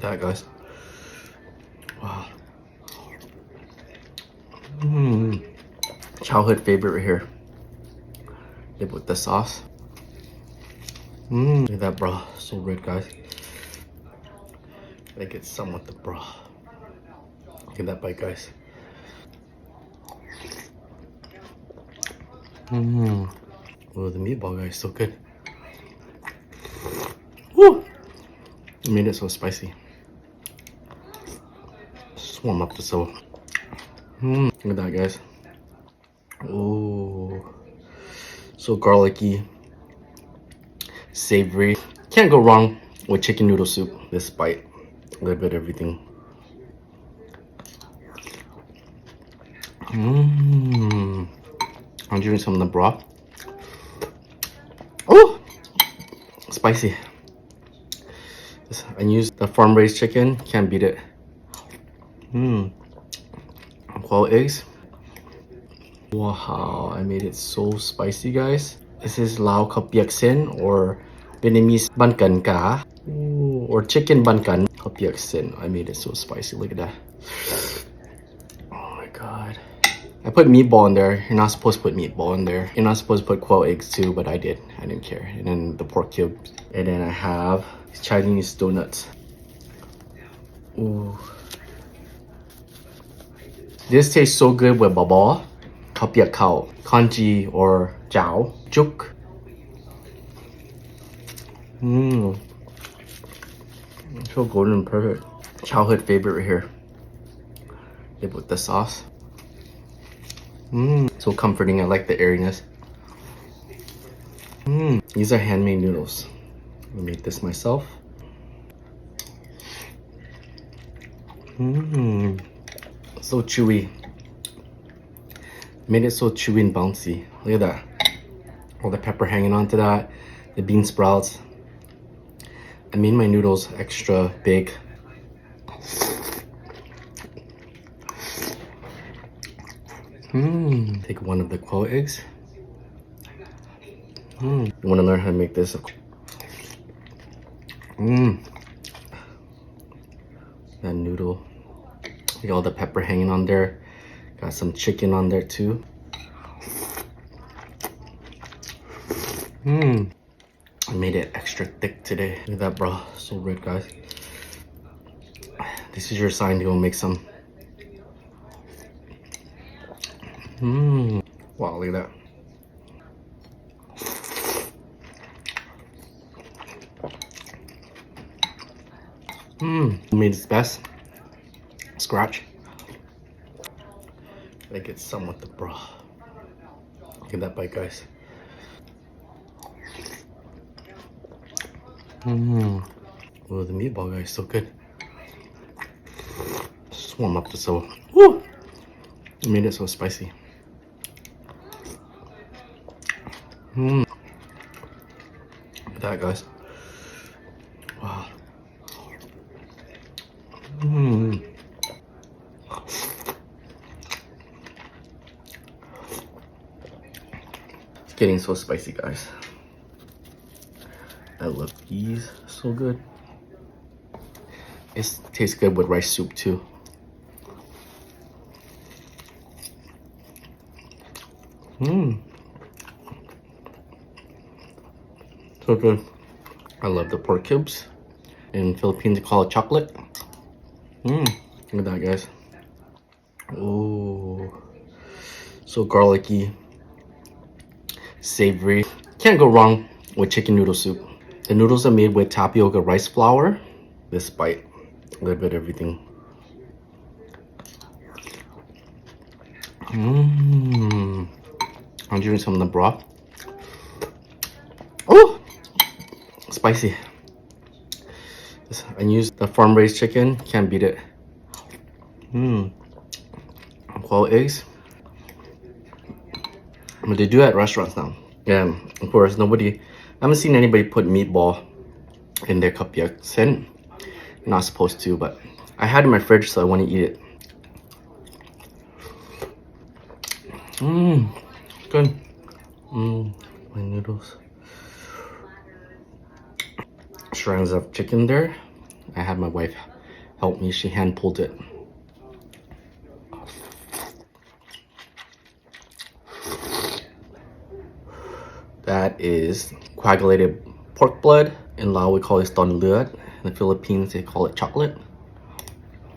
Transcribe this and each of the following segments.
that, guys. Wow. Childhood favorite right here. Dip with the sauce. Look at that broth. So red, guys. Gotta get some with the broth. Look at that bite, guys. Oh, the meatball, guys, so good. Woo! It made it so spicy. Just warm up the soul. Look at that, guys. Oh, so garlicky, savory. Can't go wrong with chicken noodle soup. This bite, a little bit of everything. I'm doing some of the broth. Oh, spicy. I used the farm-raised chicken. Can't beat it. Quail eggs. Wow, I made it so spicy, guys. This is LAO PIAK SEN or Vietnamese Banh or chicken Banh PIAK SEN. I made it so spicy. Look at that. Oh my god. I put meatball in there. You're not supposed to put meatball in there. You're not supposed to put quail eggs too, but I did. I didn't care. And then the pork cubes. And then I have Chinese donuts. Ooh. This tastes so good with baba, KHAO, kanji or jiao, juk. So golden and perfect. Childhood favorite right here. Dip with the sauce. So comforting. I like the airiness. These are handmade noodles. I made this myself. So chewy. Made it so chewy and bouncy. Look at that. All the pepper hanging onto that. The bean sprouts. I made my noodles extra big. Take one of the quail eggs. You want to learn how to make this? That noodle. Look at all the pepper hanging on there. Got some chicken on there too. I made it extra thick today. Look at that, bro. So red, guys. This is your sign to go make some. Wow, look at that. Made its best. Scratch. Gotta get some with the broth. Look at that bite, guys. Oh, the meatball, guys, so good. Just warm up the soul. Woo! It made it so spicy. Look at that, guys. Wow. It's getting so spicy, guys. I love these. So good. It tastes good with rice soup too. So good. I love the pork cubes. In Philippines, they call it chocolate. Look at that, guys. Oh, so garlicky, savory. Can't go wrong with chicken noodle soup. The noodles are made with tapioca rice flour. This bite, a little bit of everything. I'm doing some of the broth. Oh, spicy. I used the farm-raised chicken. Can't beat it. Quail eggs. But they do at restaurants now. Yeah, of course, I haven't seen anybody put meatball in their PIAK SEN. You're not supposed to, but I had it in my fridge, so I want to eat it. Good. My noodles. Strands of chicken there. I had my wife helped me. She hand pulled it. That is coagulated pork blood. In Laos we call it ton lươn. In the Philippines they call it chocolate.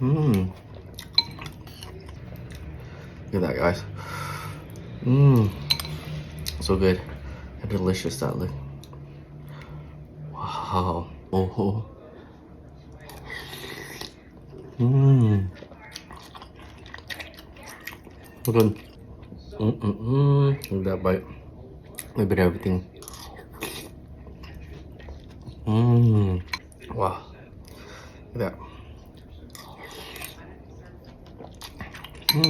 Look at that, guys. So good. How delicious that look. Wow. Oh. So good. Look at that bite. A little bit of everything. Wow. Look at that.